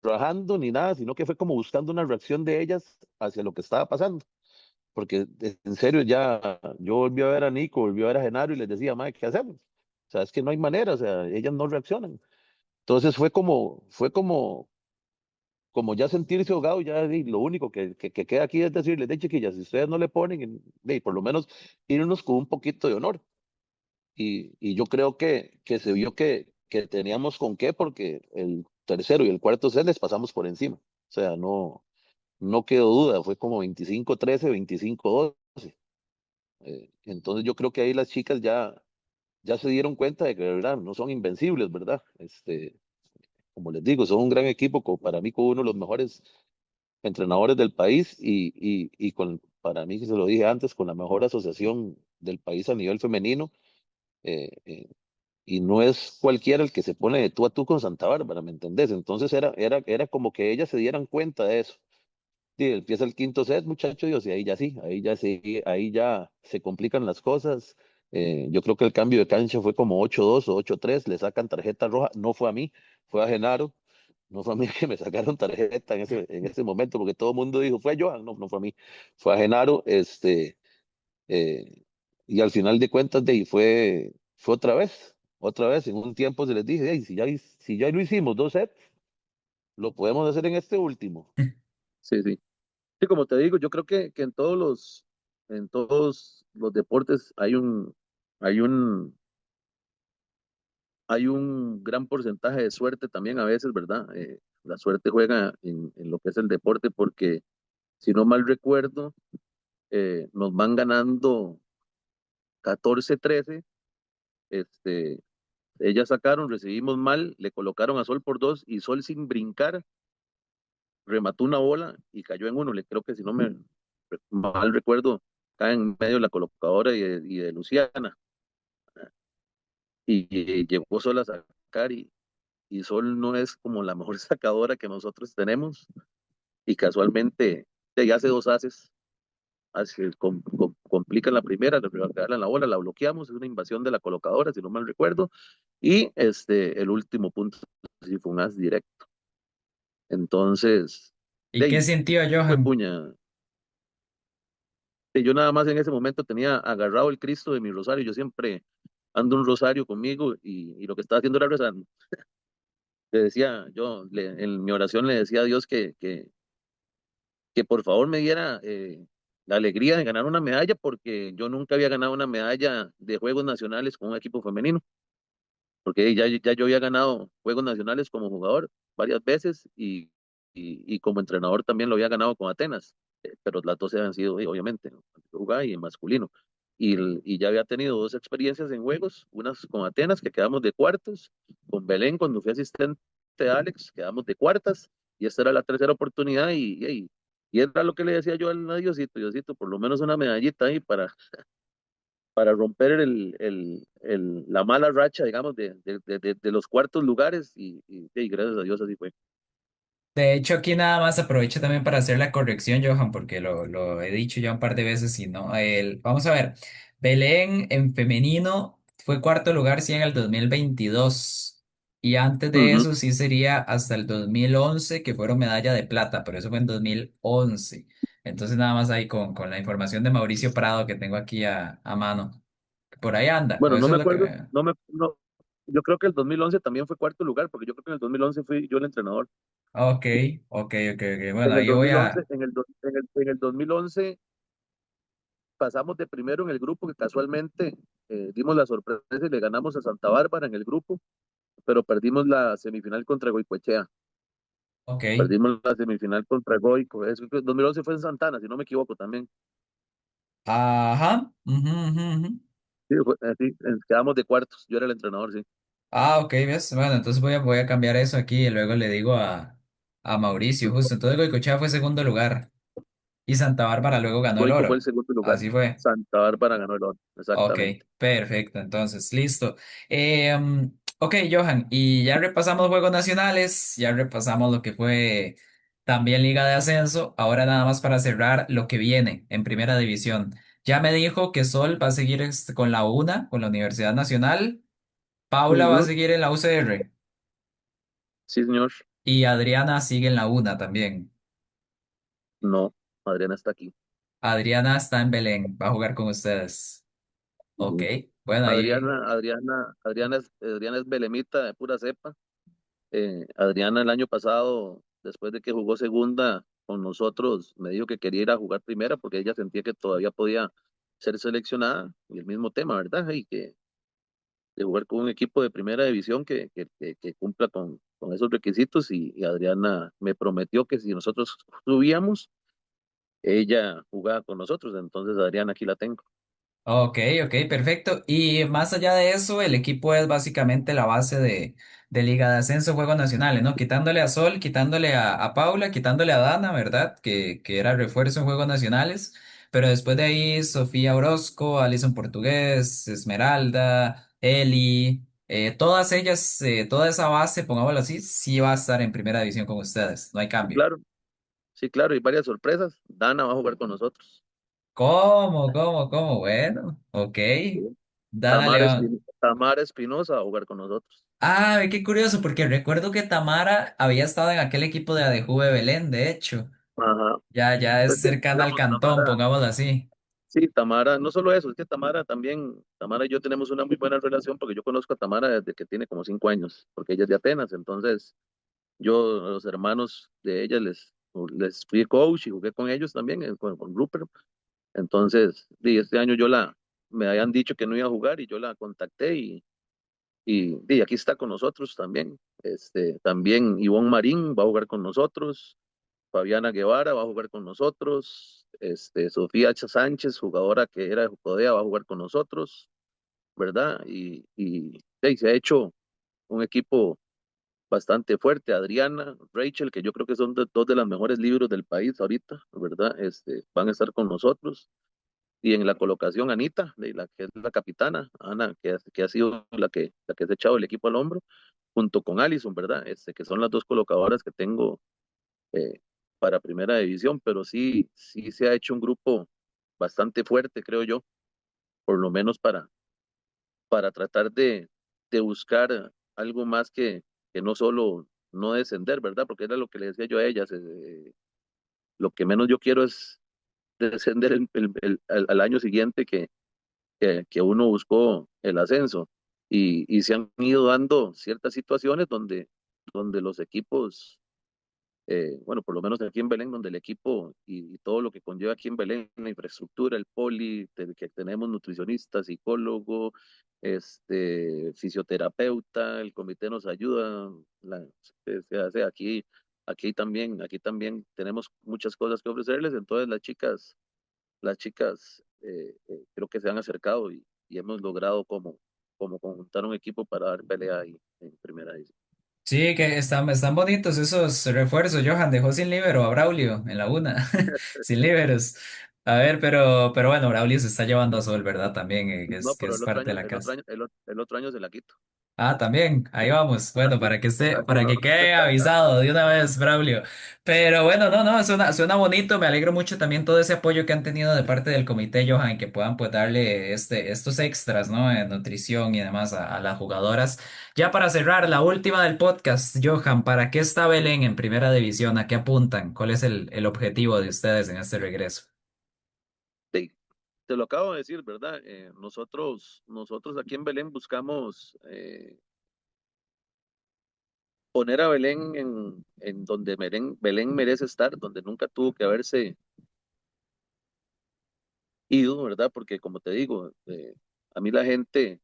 rajando ni nada, sino que fue como buscando una reacción de ellas hacia lo que estaba pasando. Porque en serio ya yo volví a ver a Nico, volví a ver a Genaro y les decía, madre, ¿qué hacemos? O sea, es que no hay manera, o sea, ellas no reaccionan. Entonces fue como ya sentirse ahogado, ya lo único que queda aquí es decirles, de chiquillas, si ustedes no le ponen, por lo menos irnos con un poquito de honor. Y yo creo que se vio que teníamos con qué, porque el tercero y el cuarto set les pasamos por encima. O sea, no quedó duda, fue como 25-13, 25-12. Entonces yo creo que ahí las chicas ya se dieron cuenta de que de verdad no son invencibles, ¿verdad? Como les digo, son un gran equipo, para mí con uno de los mejores entrenadores del país para mí, que se lo dije antes, con la mejor asociación del país a nivel femenino. eh, eh, y no es cualquiera el que se pone de tú a tú con Santa Bárbara, ¿me entendés? Entonces era como que ellas se dieran cuenta de eso. Sí, empieza el quinto set, muchachos, y ahí ya sí, ahí ya se complican las cosas. Yo creo que el cambio de cancha fue como 8-2 o 8-3, le sacan tarjeta roja, no fue a mí, fue a Genaro, no fue a mí que me sacaron tarjeta en ese momento, porque todo el mundo dijo, fue a Johan, no fue a mí, fue a Genaro, eh, y al final de cuentas, de ahí fue otra vez, en un tiempo se les dije, "Ey, si ya lo hicimos 2 sets, lo podemos hacer en este último." Sí, sí. Sí, como te digo, yo creo que en todos los deportes hay un gran porcentaje de suerte también a veces, ¿verdad? La suerte juega en lo que es el deporte porque, si no mal recuerdo, nos van ganando 14-13. este, Ellas sacaron, recibimos mal, le colocaron a Sol por dos y Sol sin brincar remató una bola y cayó en uno. Creo que si no me mal recuerdo, cae en medio de la colocadora y de Luciana. Y llegó Sol a sacar y Sol no es como la mejor sacadora que nosotros tenemos. Y casualmente ya hace dos haces, complican la primera, le regalan la bola, la bloqueamos, es una invasión de la colocadora, si no mal recuerdo. Y el último punto sí fue un as directo. Entonces, de ¿Y qué ahí, sintió fue Johan? puña. Yo nada más en ese momento tenía agarrado el Cristo de mi rosario. Yo siempre ando un rosario conmigo y lo que estaba haciendo era rezar. Le decía, en mi oración le decía a Dios que por favor me diera la alegría de ganar una medalla porque yo nunca había ganado una medalla de Juegos Nacionales con un equipo femenino, porque ya yo había ganado Juegos Nacionales como jugador varias veces y como entrenador también lo había ganado con Atenas, pero las dos habían sido, obviamente, ¿no? Uruguay y en masculino. y ya había tenido dos experiencias en juegos, unas con Atenas, que quedamos de cuartos, con Belén, cuando fui asistente de Alex, quedamos de cuartas, y esta era la tercera oportunidad, y era lo que le decía yo al Diosito, Diosito, por lo menos una medallita ahí para romper la mala racha, digamos, de los cuartos lugares, y gracias a Dios así fue. De hecho, aquí nada más aprovecho también para hacer la corrección, Johan, porque lo he dicho ya un par de veces y no. Vamos a ver, Belén en femenino fue cuarto lugar, sí, en el 2022. Y antes de Ujú. eso sí sería hasta el 2011 que fueron medalla de plata, pero eso fue en 2011. Entonces nada más ahí con la información de Mauricio Prado que tengo aquí a mano. Por ahí anda, o Bueno, no eso me es lo que acuerdo, me... no, yo creo que el 2011 también fue cuarto lugar, porque yo creo que en el 2011 fui yo el entrenador. Ok, ok. Bueno, En el ahí voy 2011, a... en el 2011 pasamos de primero en el grupo, que casualmente dimos la sorpresa y le ganamos a Santa Bárbara en el grupo, pero perdimos la semifinal contra Goicoechea. Ok. Perdimos la semifinal contra Goico. 2011 fue en Santana, si no me equivoco también. Ajá. Ujú. Sí, quedamos de cuartos. Yo era el entrenador, sí. Ah, ok, ¿ves? Bueno, entonces voy a cambiar eso aquí y luego le digo a Mauricio, justo. Entonces Goicoechea fue segundo lugar y Santa Bárbara luego ganó el Goico fue el oro. segundo lugar. Así fue. Santa Bárbara ganó el oro. Ok, Exactamente. perfecto. Entonces, listo. Ok, Johan, y ya repasamos Juegos Nacionales, ya repasamos lo que fue también Liga de Ascenso. Ahora nada más para cerrar lo que viene en Primera División. Ya me dijo que Sol va a seguir con la UNA, con la Universidad Nacional. Paula va a Ujú. seguir en la UCR. Sí, señor. Y Adriana sigue en la UNA también. No, Adriana está aquí. Adriana está en Belén, va a jugar con ustedes. Ok, Ujú. bueno, ahí. Adriana es belemita de pura cepa. Adriana el año pasado, después de que jugó segunda con nosotros, me dijo que quería ir a jugar primera porque ella sentía que todavía podía ser seleccionada, y el mismo tema, ¿verdad? Y que de jugar con un equipo de primera división que cumpla con esos requisitos, y Adriana me prometió que si nosotros subíamos, ella jugaba con nosotros. Entonces Adriana aquí la tengo. Ok, ok, perfecto. Y más allá de eso, el equipo es básicamente la base de Liga de Ascenso, Juegos Nacionales, ¿no? Quitándole a Sol, quitándole a Paula, quitándole a Dana, ¿verdad? Que era refuerzo en Juegos Nacionales. Pero después de ahí, Sofía Orozco, Alison Portugués, Esmeralda, Eli, todas ellas, toda esa base, pongámoslo así, sí va a estar en primera división con ustedes. No hay Sí, cambio. claro, sí, claro, y varias sorpresas. Dana va a jugar con nosotros. ¿Cómo? Bueno, ok. Sí. Dana León. Tamara Espinosa va a jugar con nosotros. Ah, ve qué curioso, porque recuerdo que Tamara había estado en aquel equipo de Adejuve Belén, de hecho. Ajá. Ya es Pues que, cercana al digamos, cantón, Tamara, pongámoslo así. sí, Tamara, no solo eso, es que Tamara también, Tamara y yo tenemos una muy buena relación, porque yo conozco a Tamara desde que tiene como 5 años, porque ella es de Atenas. Entonces yo a los hermanos de ella les fui coach y jugué con ellos también, con Rupert. Entonces, este año me habían dicho que no iba a jugar, y yo la contacté, y aquí está con nosotros también. También Ivonne Marín va a jugar con nosotros. Fabiana Guevara va a jugar con nosotros. Sofía Sánchez, jugadora que era de Jucodea, va a jugar con nosotros, ¿verdad? Y se ha hecho un equipo bastante fuerte. Adriana, Rachel, que yo creo que son dos de las mejores libros del país ahorita, ¿verdad? Van a estar con nosotros. Y en la colocación, Anita, de la que es la capitana, Ana, que ha sido la que se ha echado el equipo al hombro, junto con Alison, ¿verdad? Que son las dos colocadoras que tengo eh, para primera división. Pero sí, sí se ha hecho un grupo bastante fuerte, creo yo, por lo menos para tratar de buscar algo más que no solo no descender, ¿verdad? Porque era lo que le decía yo a ellas. Lo que menos yo quiero es descender al año siguiente que uno buscó el ascenso. Y se han ido dando ciertas situaciones donde los equipos, bueno, por lo menos aquí en Belén, donde el equipo y todo lo que conlleva aquí en Belén, la infraestructura, el poli, que tenemos nutricionista, psicólogo, fisioterapeuta, el comité nos ayuda, se hace aquí también tenemos muchas cosas que ofrecerles. Entonces las chicas creo que se han acercado y hemos logrado como conjuntar un equipo para dar pelea ahí en primera división. Sí, que están bonitos esos refuerzos. Johan dejó sin líbero a Braulio en la una, sin líberos. A ver, pero bueno, Braulio se está llevando a Sol, ¿verdad? También, No, que pero es el otro parte de año, la el otro casa. año, el otro año se la quito. Ah, también, ahí vamos. Bueno, Así, así para va. que quede avisado de una vez, Braulio. Pero bueno, no, suena bonito. Me alegro mucho también todo ese apoyo que han tenido de parte del comité, Johan, que puedan pues darle estos extras, ¿no? En nutrición y demás a las jugadoras. Ya para cerrar, la última del podcast, Johan, ¿para qué está Belén en primera división? ¿A qué apuntan? ¿Cuál es el objetivo de ustedes en este regreso? Te, te lo acabo de decir, ¿verdad? Nosotros aquí en Belén buscamos poner a Belén en donde Belén merece estar, donde nunca tuvo que haberse ido, ¿verdad? Porque como te digo, a mí la gente,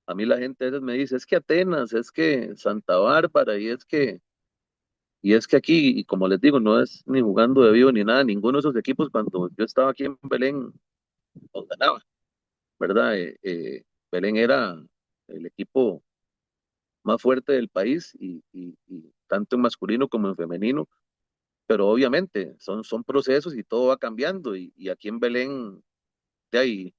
a mí la gente a veces me dice, es que Atenas, es que Santa Bárbara, y es que aquí, y como les digo, no es ni jugando de vivo ni nada, ninguno de esos equipos cuando yo estaba aquí en Belén, los ganaba, ¿verdad? Belén era el equipo más fuerte del país y tanto en masculino como en femenino, pero obviamente son procesos y todo va cambiando y aquí en Belén de ahí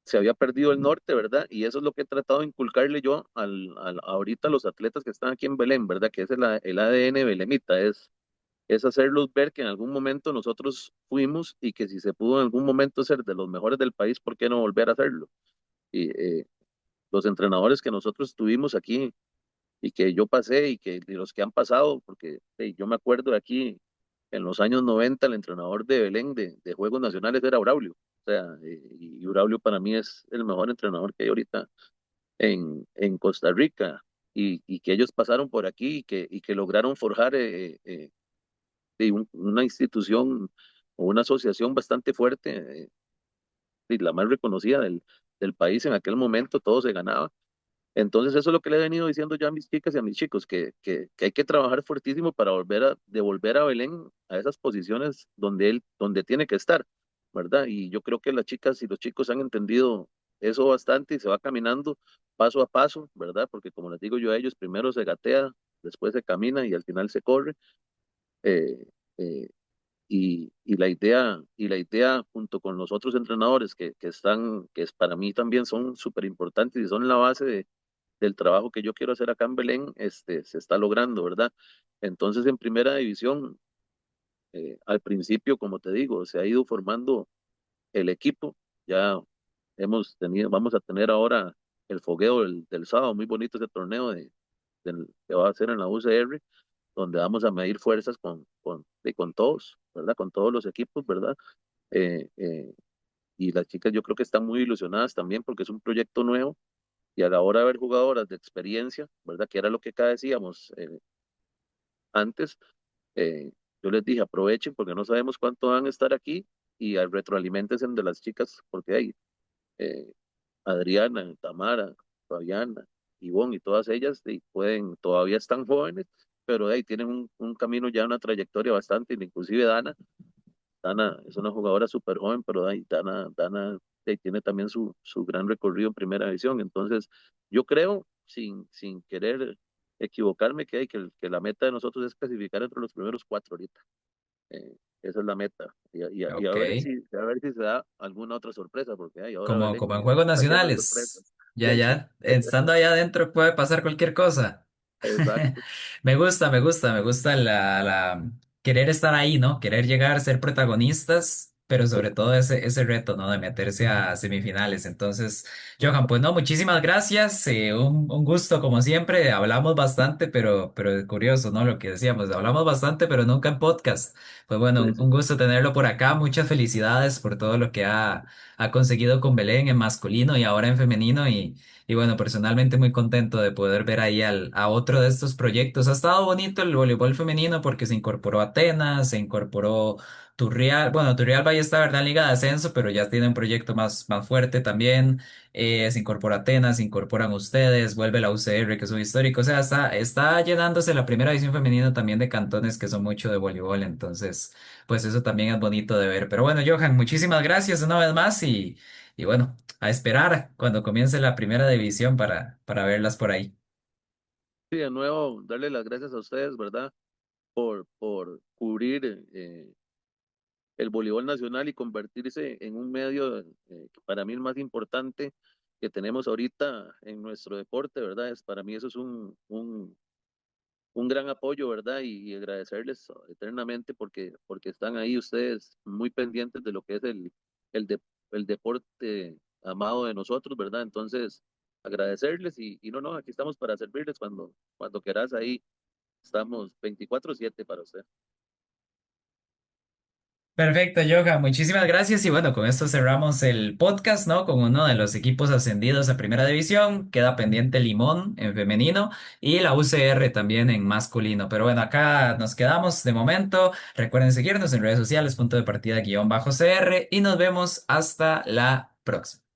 se había perdido el norte, ¿verdad? Y eso es lo que he tratado de inculcarle yo ahorita a los atletas que están aquí en Belén, ¿verdad? Que es el ADN belemita, es hacerlos ver que en algún momento nosotros fuimos y que si se pudo en algún momento ser de los mejores del país, ¿por qué no volver a hacerlo? Y los entrenadores que nosotros tuvimos aquí y que yo pasé y los que han pasado, porque yo me acuerdo de aquí en los años 90 el entrenador de Belén de Juegos Nacionales era Braulio. O sea, y Braulio para mí es el mejor entrenador que hay ahorita en Costa Rica y que ellos pasaron por aquí y que lograron forjar una institución o una asociación bastante fuerte, y la más reconocida del país en aquel momento, todo se ganaba. Entonces, eso es lo que le he venido diciendo yo a mis chicas y a mis chicos, que hay que trabajar fuertísimo para devolver a Belén a esas posiciones donde tiene que estar, ¿verdad? Y yo creo que las chicas y los chicos han entendido eso bastante y se va caminando paso a paso, ¿verdad? Porque como les digo yo a ellos, primero se gatea, después se camina y al final se corre. eh, eh, y la idea junto con los otros entrenadores que es para mí también son súper importantes y son la base del trabajo que yo quiero hacer acá en Belén, se está logrando, ¿verdad? Entonces, en primera división, al principio, como te digo, se ha ido formando el equipo, ya vamos a tener ahora el fogueo del sábado, muy bonito ese torneo que va a ser en la UCR, donde vamos a medir fuerzas con todos, ¿verdad? Con todos los equipos, ¿verdad? Eh, eh, y las chicas yo creo que están muy ilusionadas también porque es un proyecto nuevo y a la hora de ver jugadoras de experiencia, ¿verdad? Que era lo que acá decíamos antes, yo les dije aprovechen porque no sabemos cuánto van a estar aquí y retroalimentense de las chicas porque hay eh, Adriana, Tamara, Fabiana, Ivonne y todas ellas todavía están jóvenes, pero tienen un camino ya, una trayectoria bastante, inclusive Dana es una jugadora súper joven, pero Dana tiene también su gran recorrido en primera división. Entonces, yo creo, sin querer equivocarme, que la meta de nosotros es clasificar entre los primeros cuatro ahorita. Esa es la meta. Y Ok. a ver si se da alguna otra sorpresa, porque ahora Como Belén en Juegos está lleno de Nacionales. sorpresas. Sí, Ya, estando allá adentro puede pasar cualquier cosa. exacto. Me gusta querer estar ahí, ¿no? Querer llegar, ser protagonistas, pero sobre todo ese reto, ¿no? De meterse a semifinales. Entonces, Johan, pues no, muchísimas gracias. Un gusto como siempre. Hablamos bastante, pero es curioso, ¿no? Lo que decíamos, hablamos bastante, pero nunca en podcast. Pues bueno, Sí, sí. un gusto tenerlo por acá. Muchas felicidades por todo lo que ha conseguido con Belén en masculino y ahora en femenino. Y bueno, personalmente muy contento de poder ver ahí a otro de estos proyectos. Ha estado bonito el voleibol femenino porque se incorporó Atenas, se incorporó Turrial, bueno, Turrialba ya está, ¿verdad? En Liga de Ascenso, pero ya tiene un proyecto más fuerte también. Se incorpora Atenas, se incorporan ustedes, vuelve la UCR, que es un histórico. O sea, está llenándose la primera división femenina también de cantones que son mucho de voleibol. Entonces, pues eso también es bonito de ver. Pero bueno, Johan, muchísimas gracias una vez más y bueno, a esperar cuando comience la primera división para verlas por ahí. Sí, de nuevo, darle las gracias a ustedes, ¿verdad? Por cubrir el voleibol nacional y convertirse en un medio que para mí el más importante que tenemos ahorita en nuestro deporte, ¿verdad? Para mí eso es un gran apoyo, ¿verdad? Y agradecerles eternamente porque están ahí ustedes muy pendientes de lo que es el, de- el deporte amado de nosotros, ¿verdad? Entonces, agradecerles y no, aquí estamos para servirles cuando quieras ahí. Estamos 24/7 para usted. Perfecto, Johan. Muchísimas gracias. Y bueno, con esto cerramos el podcast, ¿no? Con uno de los equipos ascendidos a Primera División. Queda pendiente Limón en femenino y la UCR también en masculino. Pero bueno, acá nos quedamos de momento. Recuerden seguirnos en redes sociales, punto de partida guión bajo CR y nos vemos hasta la próxima.